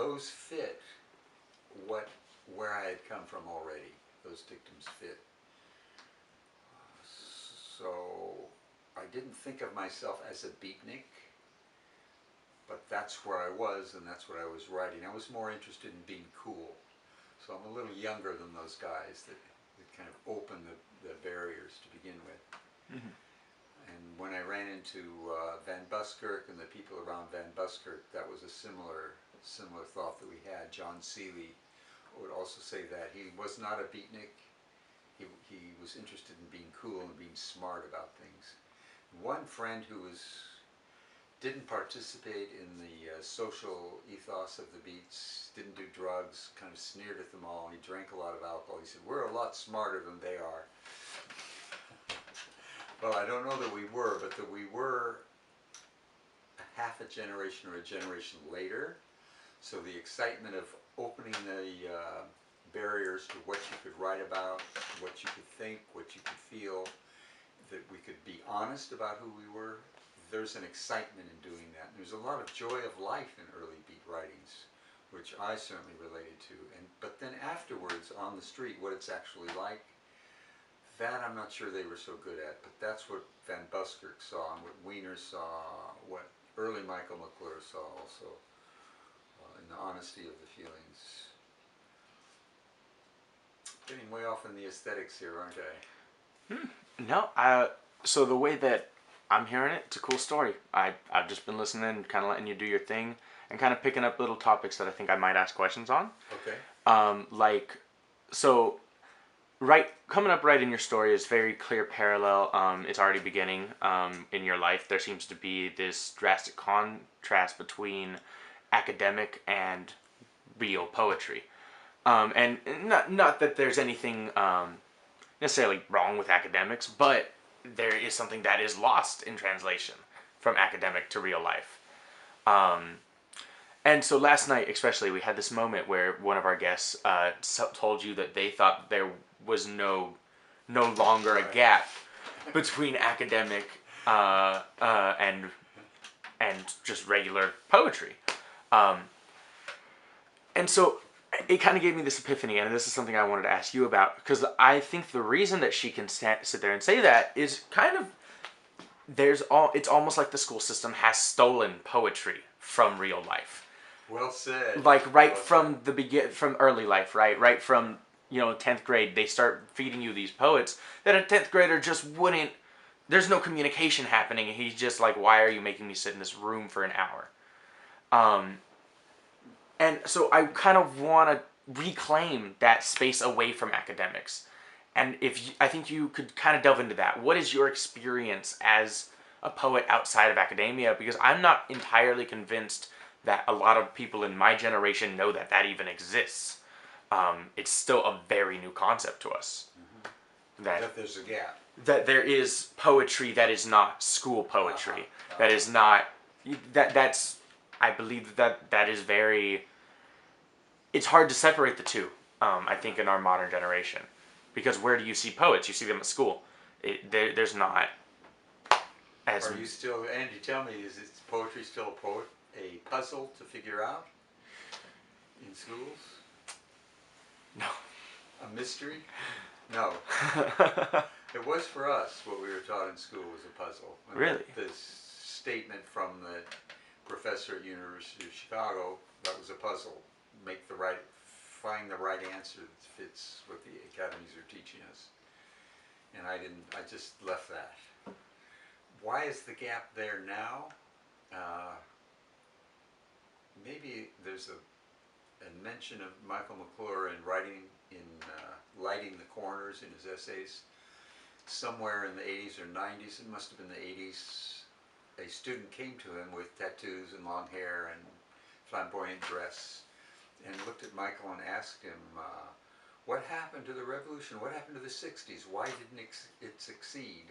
those fit where I had come from already. Those dictums fit. So I didn't think of myself as a beatnik, but that's where I was, and that's what I was writing. I was more interested in being cool. So I'm a little younger than those guys that kind of opened the barriers to begin with. Mm-hmm. And when I ran into Van Buskirk and the people around Van Buskirk, that was a similar thought that we had. John Seeley would also say that. He was not a beatnik. He was interested in being cool and being smart about things. One friend who didn't participate in the social ethos of the Beats, didn't do drugs, kind of sneered at them all. He drank a lot of alcohol. He said, "We're a lot smarter than they are." Well, I don't know that we were, but that we were a half a generation or a generation later. So the excitement of opening the barriers to what you could write about, what you could think, what you could feel, that we could be honest about who we were, there's an excitement in doing that. And there's a lot of joy of life in early beat writings, which I certainly related to. But then afterwards, on the street, what it's actually like, that I'm not sure they were so good at, but that's what Van Buskirk saw, and what Wiener saw, what early Michael McClure saw also, in the honesty of the feelings. Getting way off in the aesthetics here, aren't I? No, so the way that I'm hearing it, it's a cool story. I've just been listening, kind of letting you do your thing, and kind of picking up little topics that I think I might ask questions on. Okay. So coming up right in your story is very clear parallel. It's already beginning in your life. There seems to be this drastic contrast between academic and real poetry. And not that there's anything necessarily wrong with academics, but there is something that is lost in translation from academic to real life. And so last night, especially, we had this moment where one of our guests told you that they thought there was no longer a gap between academic and just regular poetry. And so it kind of gave me this epiphany, and this is something I wanted to ask you about, because I think the reason that she can sit there and say that is kind of it's almost like the school system has stolen poetry from real life. Well said. Like from early life, right from 10th grade, they start feeding you these poets that a 10th grader just wouldn't. There's no communication happening, and he's just like, "Why are you making me sit in this room for an hour?" And so I kind of want to reclaim that space away from academics. And I think you could kind of delve into that. What is your experience as a poet outside of academia? Because I'm not entirely convinced that a lot of people in my generation know that even exists. It's still a very new concept to us. Mm-hmm. That there's a gap. That there is poetry that is not school poetry. That is not... That's... I believe that is very... It's hard to separate the two, I think, in our modern generation. Because where do you see poets? You see them at school. There's not... Are you still... Andy, tell me, is poetry still a puzzle to figure out in schools? No. A mystery? No. It was for us. What we were taught in school was a puzzle. And really? This statement from the professor at University of Chicago, that was a puzzle. Find the right answer that fits what the academies are teaching us. And I just left that. Why is the gap there now? Maybe there's a mention of Michael McClure in lighting the corners in his essays. Somewhere in the 80s or 90s, it must have been the 80s, a student came to him with tattoos and long hair and flamboyant dress, and looked at Michael and asked him, what happened to the revolution? What happened to the 60s? Why didn't it succeed?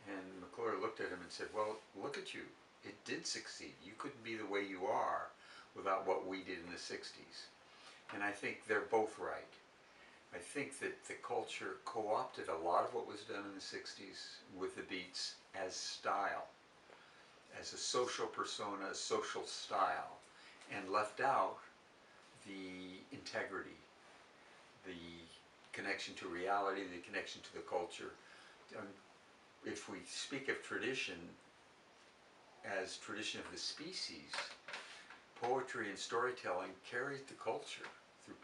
And McClure looked at him and said, well, look at you. It did succeed. You couldn't be the way you are without what we did in the 60s. And I think they're both right. I think that the culture co-opted a lot of what was done in the 60s with the Beats as style, as a social persona, a social style. and left out the integrity, the connection to reality, the connection to the culture. Um, if we speak of tradition as tradition of the species, poetry and storytelling carried the culture through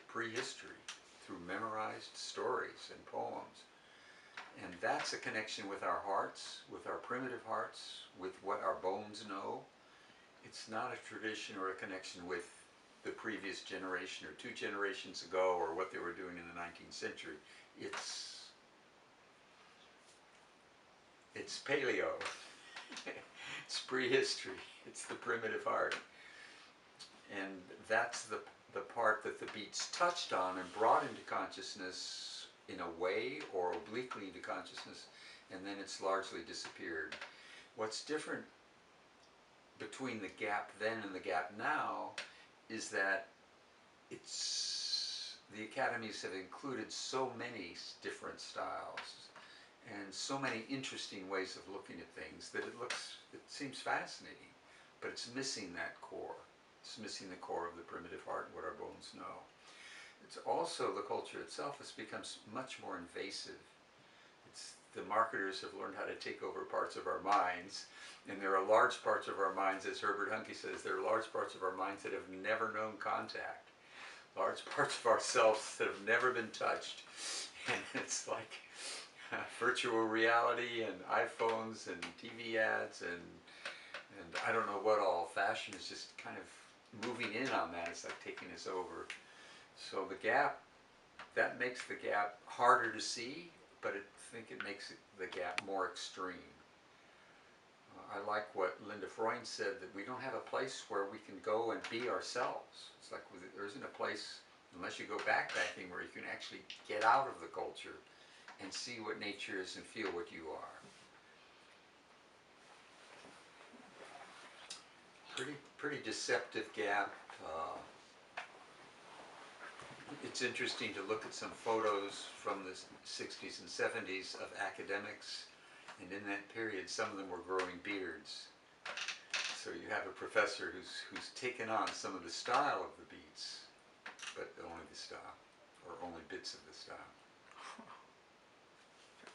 prehistory, through memorized stories and poems. And that's a connection with our hearts, with our primitive hearts, with what our bones know. It's not a tradition or a connection with the previous generation or 2 generations ago or what they were doing in the 19th century. It's paleo. It's prehistory. It's the primitive heart. And that's the part that the beats touched on and brought into consciousness in a way or obliquely into consciousness, and then it's largely disappeared. What's different between the gap then and the gap now is that the academies have included so many different styles and so many interesting ways of looking at things that it seems fascinating, but it's missing that core. It's missing the core of the primitive heart, what our bones know. It's also, the culture itself has become much more invasive. The marketers have learned how to take over parts of our minds, and there are large parts of our minds, as Herbert Huncke says, there are large parts of our minds that have never known contact. Large parts of ourselves that have never been touched. And it's like virtual reality and iPhones and TV ads and I don't know what all. Fashion is just kind of moving in on that. It's like taking us over. So the gap, that makes the gap harder to see, but I think it makes the gap more extreme. I like what Linda Freund said, that we don't have a place where we can go and be ourselves. It's like there isn't a place, unless you go backpacking, where you can actually get out of the culture and see what nature is and feel what you are. Pretty deceptive gap. It's interesting to look at some photos from the 60s and 70s of academics, and in that period some of them were growing beards. So you have a professor who's taken on some of the style of the beats, but only the style, or only bits of the style.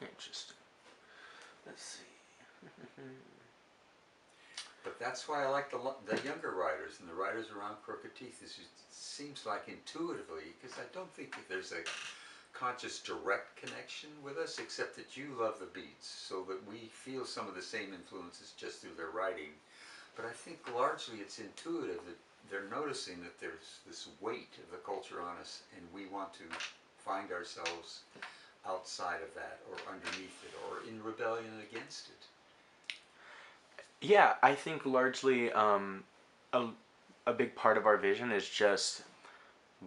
Interesting. Let's see. But that's why I like the younger writers and the writers around Crooked Teeth. It seems like intuitively, because I don't think that there's a conscious direct connection with us, except that you love the beats, so that we feel some of the same influences just through their writing. But I think largely it's intuitive, that they're noticing that there's this weight of the culture on us, and we want to find ourselves outside of that, or underneath it, or in rebellion against it. Yeah, I think largely a big part of our vision is just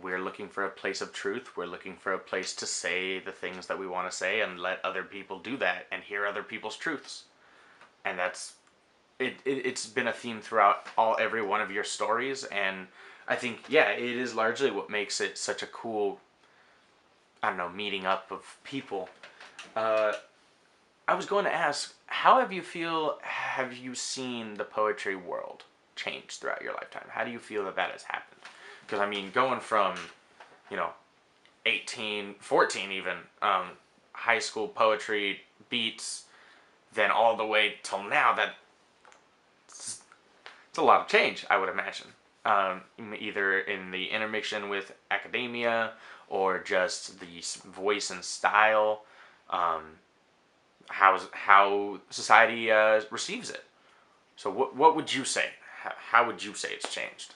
we're looking for a place of truth. We're looking for a place to say the things that we want to say and let other people do that and hear other people's truths. And that's it's been a theme throughout every one of your stories, and I think, yeah, it is largely what makes it such a cool, I don't know, meeting up of people. I was going to ask, how have you seen the poetry world change throughout your lifetime? How do you feel that has happened? Because, I mean, going from, 18, 14 even, high school poetry, beats, then all the way till now, it's a lot of change, I would imagine. Either in the intermixtion with academia or just the voice and style. How society receives it. So what would you say? How would you say it's changed?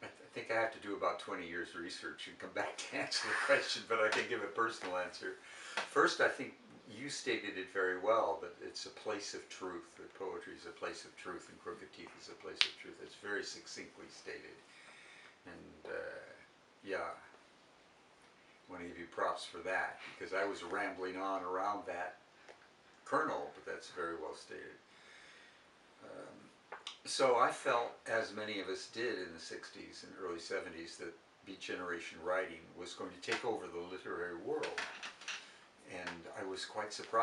I think I have to do about 20 years of research and come back to answer the question, but I can give a personal answer. First, I think you stated it very well, that it's a place of truth, that poetry is a place of truth and Crooked Teeth is a place of truth. It's very succinctly stated. And yeah, I want to give you props for that, because I was rambling on around that kernel, but that's very well stated. So I felt, as many of us did in the 60s and early 70s, that Beat Generation writing was going to take over the literary world. And I was quite surprised